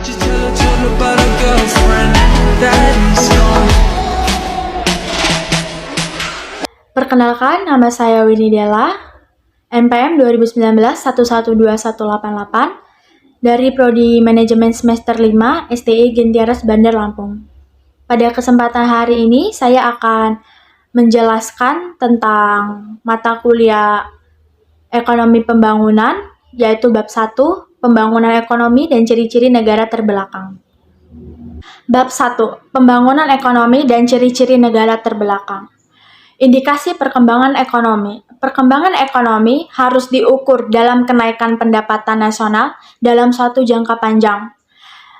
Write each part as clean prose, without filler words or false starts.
Just tell her about her girlfriend that is gone. Perkenalkan, nama saya Winnie Della, NPM 2019 112188 dari Prodi Manajemen Semester 5 STI Gentiares Bandar Lampung. Pada kesempatan hari ini, saya akan menjelaskan tentang mata kuliah Ekonomi Pembangunan, yaitu bab 1, Pembangunan Ekonomi dan Ciri-ciri Negara Terbelakang. Bab 1, Pembangunan Ekonomi dan Ciri-ciri Negara Terbelakang. Indikasi perkembangan ekonomi. Perkembangan ekonomi harus diukur dalam kenaikan pendapatan nasional dalam suatu jangka panjang.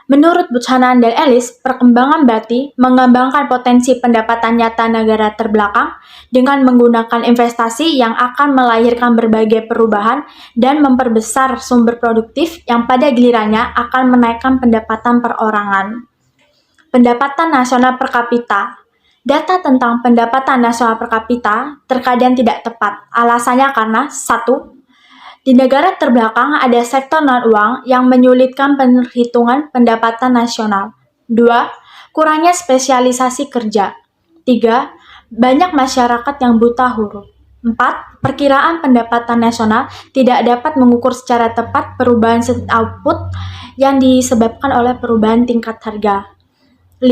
Menurut Buchanan dan Ellis, perkembangan berarti mengembangkan potensi pendapatan nyata negara terbelakang dengan menggunakan investasi yang akan melahirkan berbagai perubahan dan memperbesar sumber produktif yang pada gilirannya akan menaikkan pendapatan perorangan. Pendapatan nasional per kapita. Data tentang pendapatan nasional per kapita terkadang tidak tepat. Alasannya karena 1. Di negara terbelakang ada sektor non-uang yang menyulitkan perhitungan pendapatan nasional. 2. Kurangnya spesialisasi kerja. 3. Banyak masyarakat yang buta huruf. 4. Perkiraan pendapatan nasional tidak dapat mengukur secara tepat perubahan output yang disebabkan oleh perubahan tingkat harga. 5.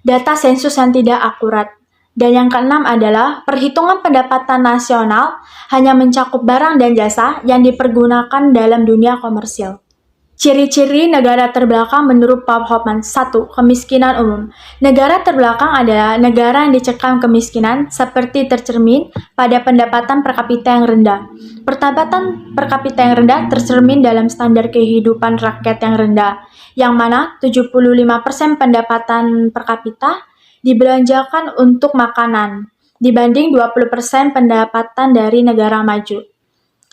Data sensus yang tidak akurat. Dan yang keenam adalah perhitungan pendapatan nasional hanya mencakup barang dan jasa yang dipergunakan dalam dunia komersil. Ciri-ciri negara terbelakang menurut Paul Hoffman. 1. Kemiskinan umum. Negara terbelakang adalah negara yang dicekam kemiskinan seperti tercermin pada pendapatan per kapita yang rendah. Pendapatan per kapita yang rendah tercermin dalam standar kehidupan rakyat yang rendah, yang mana 75% pendapatan per kapita dibelanjakan untuk makanan, dibanding 20% pendapatan dari negara maju.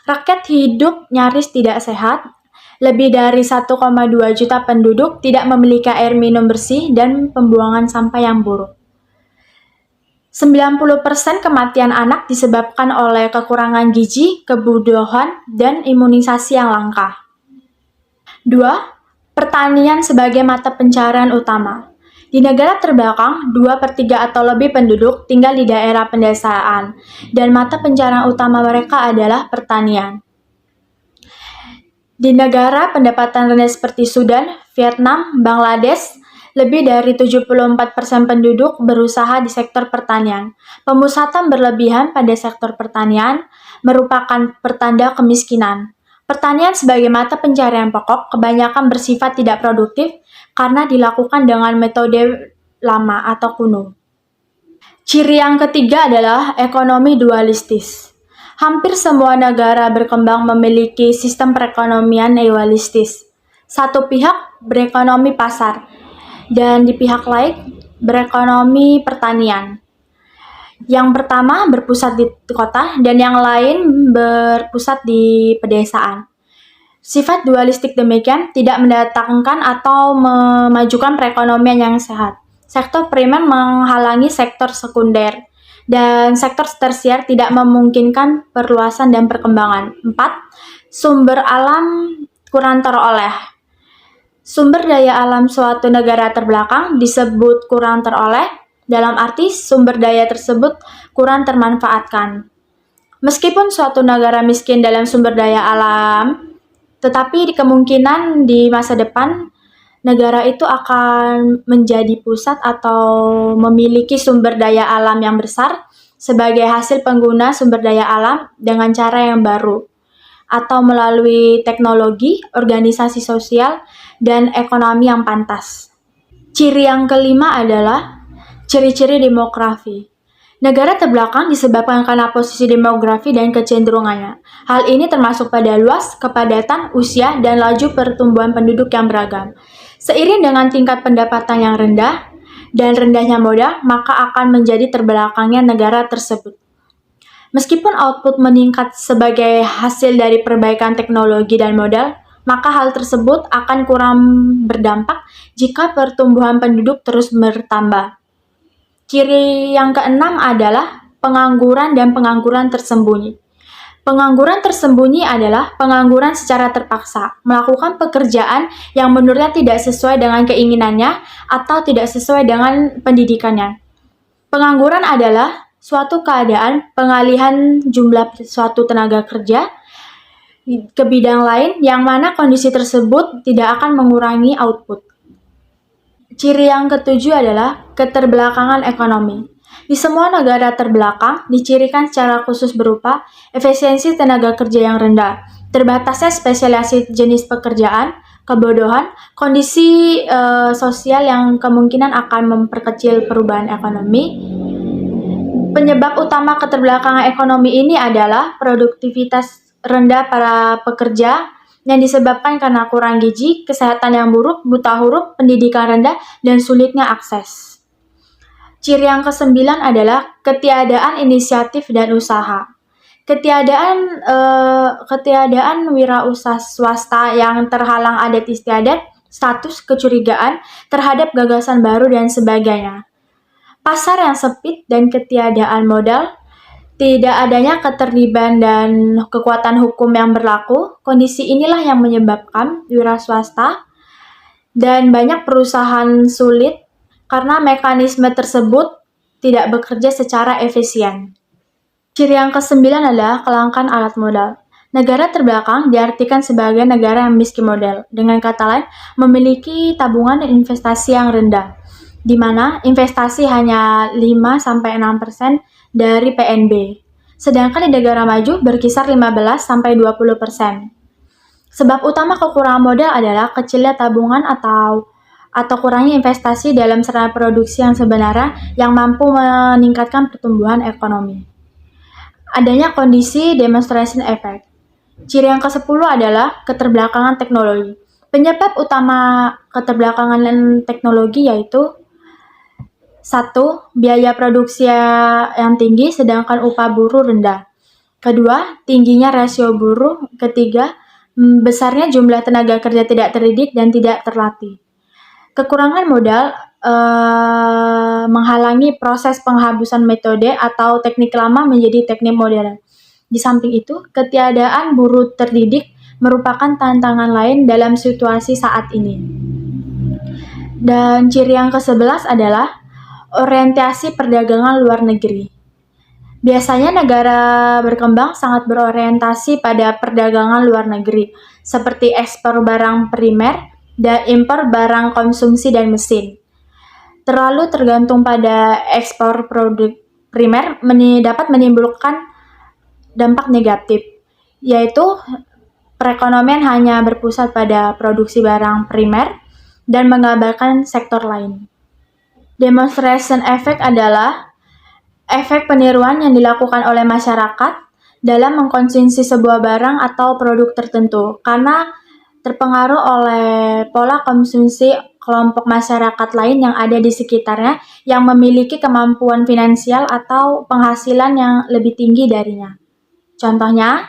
Rakyat hidup nyaris tidak sehat, lebih dari 1,2 juta penduduk tidak memiliki air minum bersih dan pembuangan sampah yang buruk. 90% kematian anak disebabkan oleh kekurangan gizi, kebutuhan, dan imunisasi yang langka. 2. Pertanian sebagai mata pencaharian utama. Di negara terbelakang, 2/3 atau lebih penduduk tinggal di daerah pedesaan, dan mata pencaharian utama mereka adalah pertanian. Di negara pendapatan rendah seperti Sudan, Vietnam, Bangladesh, lebih dari 74% penduduk berusaha di sektor pertanian. Pemusatan berlebihan pada sektor pertanian merupakan pertanda kemiskinan. Pertanian sebagai mata pencaharian pokok kebanyakan bersifat tidak produktif karena dilakukan dengan metode lama atau kuno. Ciri yang ketiga adalah ekonomi dualistis. Hampir semua negara berkembang memiliki sistem perekonomian dualistis. Satu pihak berekonomi pasar, dan di pihak lain berekonomi pertanian. Yang pertama berpusat di kota dan yang lain berpusat di pedesaan. Sifat dualistik demikian tidak mendatangkan atau memajukan perekonomian yang sehat. Sektor primer menghalangi sektor sekunder, dan sektor tersier tidak memungkinkan perluasan dan perkembangan. 4. Sumber alam kurang teroleh. Sumber daya alam suatu negara terbelakang disebut kurang teroleh, dalam arti sumber daya tersebut kurang termanfaatkan. Meskipun suatu negara miskin dalam sumber daya alam, tetapi kemungkinan di masa depan negara itu akan menjadi pusat atau memiliki sumber daya alam yang besar sebagai hasil pengguna sumber daya alam dengan cara yang baru, atau melalui teknologi, organisasi sosial, dan ekonomi yang pantas. Ciri yang kelima adalah ciri-ciri demografi. Negara terbelakang disebabkan karena posisi demografi dan kecenderungannya. Hal ini termasuk pada luas, kepadatan, usia, dan laju pertumbuhan penduduk yang beragam. Seiring dengan tingkat pendapatan yang rendah dan rendahnya modal, maka akan menjadi terbelakangnya negara tersebut. Meskipun output meningkat sebagai hasil dari perbaikan teknologi dan modal, maka hal tersebut akan kurang berdampak jika pertumbuhan penduduk terus bertambah. Ciri yang keenam adalah pengangguran dan pengangguran tersembunyi. Pengangguran tersembunyi adalah pengangguran secara terpaksa, melakukan pekerjaan yang menurutnya tidak sesuai dengan keinginannya atau tidak sesuai dengan pendidikannya. Pengangguran adalah suatu keadaan pengalihan jumlah suatu tenaga kerja ke bidang lain yang mana kondisi tersebut tidak akan mengurangi output. Ciri yang ketujuh adalah keterbelakangan ekonomi. Di semua negara terbelakang dicirikan secara khusus berupa efisiensi tenaga kerja yang rendah, terbatasnya spesialisasi jenis pekerjaan, kebodohan, kondisi sosial yang kemungkinan akan memperkecil perubahan ekonomi. Penyebab utama keterbelakangan ekonomi ini adalah produktivitas rendah para pekerja yang disebabkan karena kurang gizi, kesehatan yang buruk, buta huruf, pendidikan rendah, dan sulitnya akses. Ciri yang kesembilan adalah ketiadaan inisiatif dan usaha. Ketiadaan wirausaha swasta yang terhalang adat istiadat, status kecurigaan terhadap gagasan baru dan sebagainya. Pasar yang sempit dan ketiadaan modal, tidak adanya keterlibatan dan kekuatan hukum yang berlaku. Kondisi inilah yang menyebabkan wira swasta dan banyak perusahaan sulit karena mekanisme tersebut tidak bekerja secara efisien. Ciri yang kesembilan adalah kelangkaan alat modal. Negara terbelakang diartikan sebagai negara yang miskin modal, dengan kata lain memiliki tabungan dan investasi yang rendah, di mana investasi hanya 5-6% dari PNB, sedangkan di negara maju berkisar 15-20%. Sebab utama kekurangan modal adalah kecilnya tabungan atau kurangnya investasi dalam sarana produksi yang sebenarnya yang mampu meningkatkan pertumbuhan ekonomi. Adanya kondisi demonstration effect. Ciri yang ke-10 adalah keterbelakangan teknologi. Penyebab utama keterbelakangan teknologi yaitu 1. Biaya produksi yang tinggi sedangkan upah buruh rendah. Kedua, tingginya rasio buruh. Ketiga, besarnya jumlah tenaga kerja tidak terdidik dan tidak terlatih. Kekurangan modal menghalangi proses penghabusan metode atau teknik lama menjadi teknik modern. Di samping itu, ketiadaan buruh terdidik merupakan tantangan lain dalam situasi saat ini. Dan ciri yang ke-11 adalah orientasi perdagangan luar negeri. Biasanya negara berkembang sangat berorientasi pada perdagangan luar negeri, seperti ekspor barang primer dan impor barang konsumsi dan mesin. Terlalu tergantung pada ekspor produk primer dapat menimbulkan dampak negatif, yaitu perekonomian hanya berpusat pada produksi barang primer dan mengabaikan sektor lain. Demonstration effect adalah efek peniruan yang dilakukan oleh masyarakat dalam mengkonsumsi sebuah barang atau produk tertentu karena terpengaruh oleh pola konsumsi kelompok masyarakat lain yang ada di sekitarnya yang memiliki kemampuan finansial atau penghasilan yang lebih tinggi darinya. Contohnya,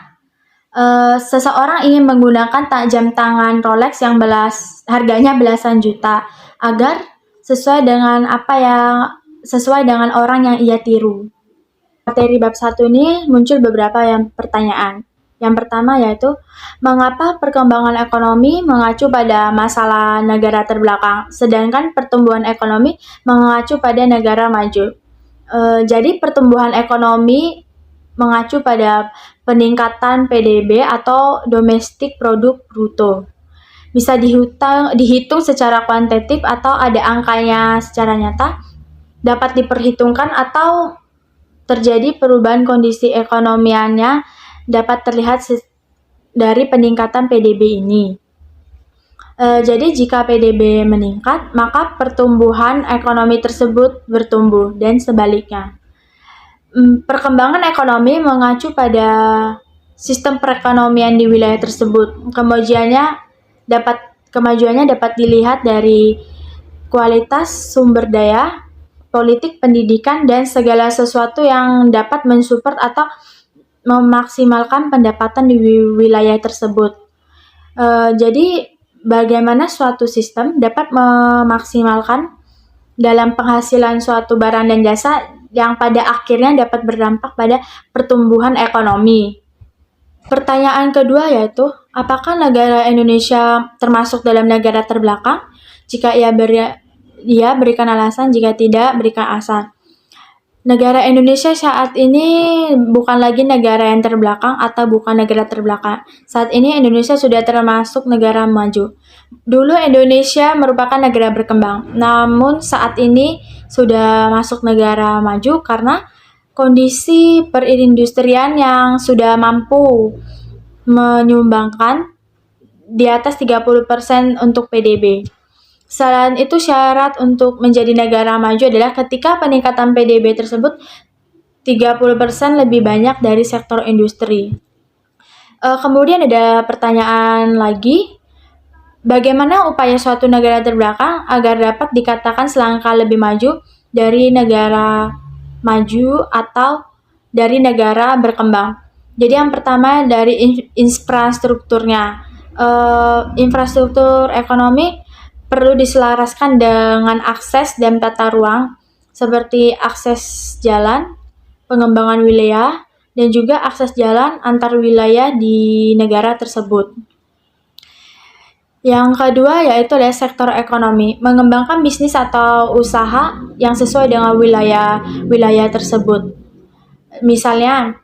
seseorang ingin menggunakan jam tangan Rolex yang harganya belasan juta agar sesuai dengan orang yang ia tiru. Materi bab 1 ini muncul beberapa pertanyaan. Yang pertama yaitu, mengapa perkembangan ekonomi mengacu pada masalah negara terbelakang, sedangkan pertumbuhan ekonomi mengacu pada negara maju? Jadi pertumbuhan ekonomi mengacu pada peningkatan PDB atau domestic product bruto. Bisa dihitung secara kuantitatif atau ada angkanya secara nyata, dapat diperhitungkan atau terjadi perubahan kondisi ekonomiannya dapat terlihat dari peningkatan PDB ini. Jadi jika PDB meningkat, maka pertumbuhan ekonomi tersebut bertumbuh dan sebaliknya. Perkembangan ekonomi mengacu pada sistem perekonomian di wilayah tersebut. Kemajuannya dapat dilihat dari kualitas sumber daya, politik, pendidikan, dan segala sesuatu yang dapat mensupport atau memaksimalkan pendapatan di wilayah tersebut. Jadi bagaimana suatu sistem dapat memaksimalkan dalam penghasilan suatu barang dan jasa yang pada akhirnya dapat berdampak pada pertumbuhan ekonomi. Pertanyaan kedua yaitu, apakah negara Indonesia termasuk dalam negara terbelakang? Jika ia berikan alasan, jika tidak, berikan alasan. Negara Indonesia saat ini bukan lagi negara yang terbelakang atau bukan negara terbelakang. Saat ini Indonesia sudah termasuk negara maju. Dulu Indonesia merupakan negara berkembang, namun saat ini sudah masuk negara maju karena kondisi perindustrian yang sudah mampu menyumbangkan di atas 30% untuk PDB. Selain itu, syarat untuk menjadi negara maju adalah ketika peningkatan PDB tersebut 30% lebih banyak dari sektor industri. Kemudian ada pertanyaan lagi, bagaimana upaya suatu negara terbelakang agar dapat dikatakan selangkah lebih maju dari negara maju atau dari negara berkembang? Jadi yang pertama dari infrastrukturnya. Infrastruktur ekonomi perlu diselaraskan dengan akses dan tata ruang seperti akses jalan, pengembangan wilayah, dan juga akses jalan antar wilayah di negara tersebut. Yang kedua yaitu adalah sektor ekonomi, mengembangkan bisnis atau usaha yang sesuai dengan wilayah tersebut. Misalnya,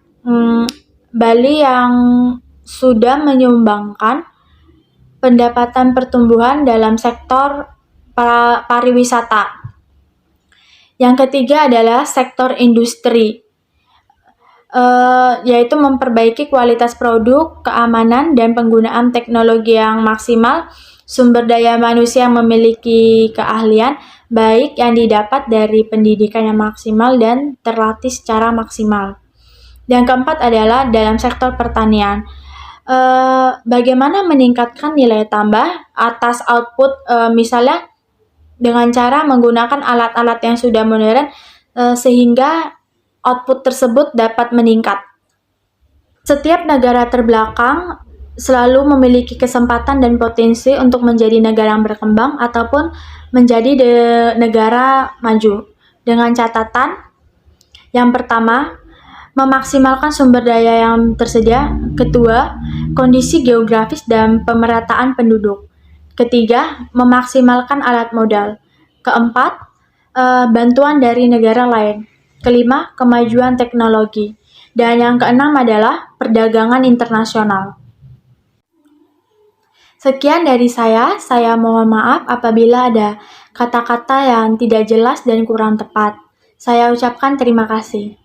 Bali yang sudah menyumbangkan pendapatan pertumbuhan dalam sektor pariwisata. Yang ketiga adalah sektor industri, yaitu memperbaiki kualitas produk, keamanan, dan penggunaan teknologi yang maksimal, sumber daya manusia yang memiliki keahlian, baik yang didapat dari pendidikan yang maksimal dan terlatih secara maksimal. Yang keempat adalah dalam sektor pertanian. Bagaimana meningkatkan nilai tambah atas output, misalnya dengan cara menggunakan alat-alat yang sudah modern, sehingga output tersebut dapat meningkat. Setiap negara terbelakang selalu memiliki kesempatan dan potensi untuk menjadi negara yang berkembang ataupun menjadi negara maju. Dengan catatan, yang pertama, memaksimalkan sumber daya yang tersedia. Kedua, kondisi geografis dan pemerataan penduduk. Ketiga, memaksimalkan alat modal. Keempat, bantuan dari negara lain. Kelima, kemajuan teknologi. Dan yang keenam adalah perdagangan internasional. Sekian dari saya mohon maaf apabila ada kata-kata yang tidak jelas dan kurang tepat. Saya ucapkan terima kasih.